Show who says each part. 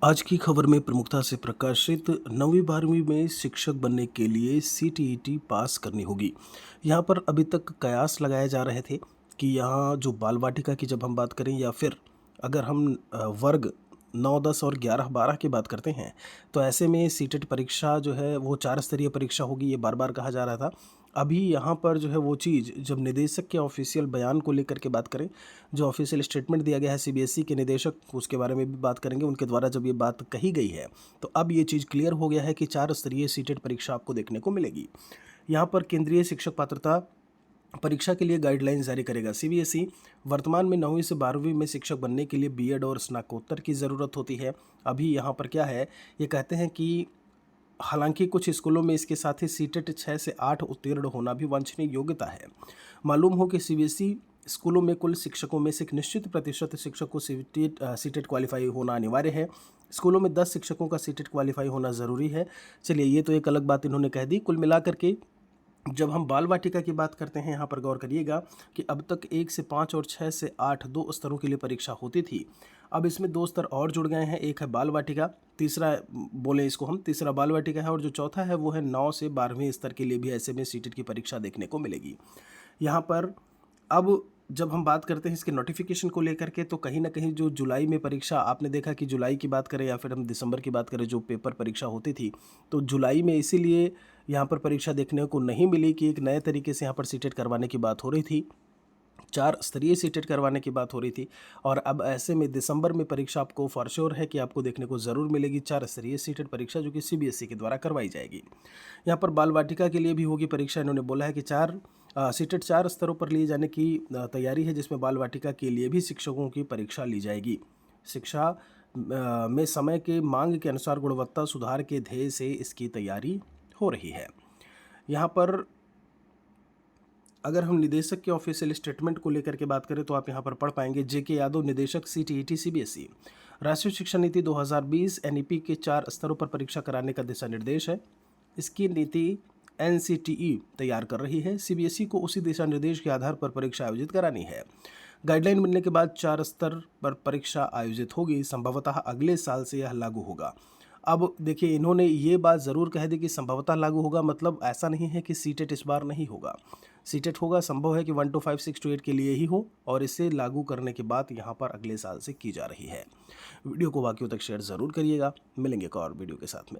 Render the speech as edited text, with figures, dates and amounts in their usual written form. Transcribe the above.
Speaker 1: आज की खबर में प्रमुखता से प्रकाशित 9वीं-12वीं में शिक्षक बनने के लिए सीटीईटी पास करनी होगी। यहाँ पर अभी तक कयास लगाए जा रहे थे कि यहाँ जो बाल वाटिका की जब हम बात करें या फिर अगर हम वर्ग 9, 10 और 11, 12 की बात करते हैं, तो ऐसे में सीटेट परीक्षा जो है वो 4 स्तरीय परीक्षा होगी, ये बार-बार कहा जा रहा था। अभी यहाँ पर जो है वो चीज़ जब निदेशक के ऑफ़िशियल बयान को लेकर के बात करें, जो ऑफ़िशियल स्टेटमेंट दिया गया है सीबीएसई के निदेशक, उसके बारे में भी बात करेंगे। उनके द्वारा जब ये बात कही गई है, तो अब ये चीज़ क्लियर हो गया है कि 4 स्तरीय सीटेट परीक्षा आपको देखने को मिलेगी। यहाँ पर केंद्रीय शिक्षक पात्रता परीक्षा के लिए गाइडलाइंस जारी करेगा सीबीएसई। वर्तमान में 9वीं से 12वीं में शिक्षक बनने के लिए बीएड और स्नातकोत्तर की ज़रूरत होती है। अभी यहाँ पर क्या है, ये कहते हैं कि हालांकि कुछ स्कूलों में इसके साथ ही सीटेट 6 से 8 उत्तीर्ण होना भी वांछनीय योग्यता है। मालूम हो कि सीबीएसई स्कूलों में कुल शिक्षकों में से एक निश्चित प्रतिशत शिक्षक को सीटेट क्वालिफाई होना अनिवार्य है। स्कूलों में 10 शिक्षकों का सीटेट क्वालिफाई होना ज़रूरी है। चलिए, ये तो एक अलग बात इन्होंने कह दी। कुल मिलाकर के जब हम बाल वाटिका की बात करते हैं, यहाँ पर गौर करिएगा कि अब तक 1 से 5 और 6 से 8 2 स्तरों के लिए परीक्षा होती थी। अब इसमें 2 स्तर और जुड़ गए हैं। एक है बाल वाटिका, तीसरा बोले इसको हम, तीसरा बाल वाटिका है और जो चौथा है वो है 9 से 12वें स्तर के लिए भी ऐसे में सीटेट की परीक्षा देखने को मिलेगी। यहाँ पर अब जब हम बात करते हैं इसके नोटिफिकेशन को लेकर के, तो कहीं न कहीं जो जुलाई में परीक्षा आपने देखा कि जुलाई की बात करें या फिर हम दिसंबर की बात करें, जो पेपर परीक्षा होती थी, तो जुलाई में इसीलिए यहाँ पर परीक्षा देखने को नहीं मिली कि एक नए तरीके से यहाँ पर सीटेट करवाने की बात हो रही थी। 4 स्तरीय सीटेट करवाने की बात हो रही थी और अब ऐसे में दिसंबर में परीक्षा आपको फॉर श्योर है कि आपको देखने को ज़रूर मिलेगी 4 स्तरीय सीटेट परीक्षा, जो कि सीबीएसई के द्वारा करवाई जाएगी। यहाँ पर बाल वाटिका के लिए भी होगी परीक्षा। इन्होंने बोला है कि सीटेट 4 स्तरों पर लिए जाने की तैयारी है, जिसमें बाल वाटिका के लिए भी शिक्षकों की परीक्षा ली जाएगी। शिक्षा में समय के मांग के अनुसार गुणवत्ता सुधार के ध्येय से इसकी तैयारी हो रही है। यहाँ पर अगर हम निदेशक के ऑफिशियल स्टेटमेंट को लेकर के बात करें, तो आप यहाँ पर पढ़ पाएंगे, जेके यादव, निदेशक सीटीईटी सीबीएसई। राष्ट्रीय शिक्षा नीति 2020 एनईपी के 4 स्तरों पर परीक्षा कराने का दिशा निर्देश है। इसकी नीति एनसीटीई तैयार कर रही है। सीबीएसई को उसी दिशा निर्देश के आधार पर परीक्षा आयोजित करानी है। गाइडलाइन मिलने के बाद 4 स्तर पर परीक्षा आयोजित होगी। संभवतः अगले साल से यह लागू होगा। अब देखिए, इन्होंने ये बात ज़रूर कह दी कि संभवतः लागू होगा, मतलब ऐसा नहीं है कि सीटेट इस बार नहीं होगा। सीटेट होगा, संभव है कि 1 to 5, 6 to 8 के लिए ही हो और इसे लागू करने की बात यहाँ पर अगले साल से की जा रही है। वीडियो को बाकियों तक शेयर ज़रूर करिएगा। मिलेंगे एक और वीडियो के साथ में।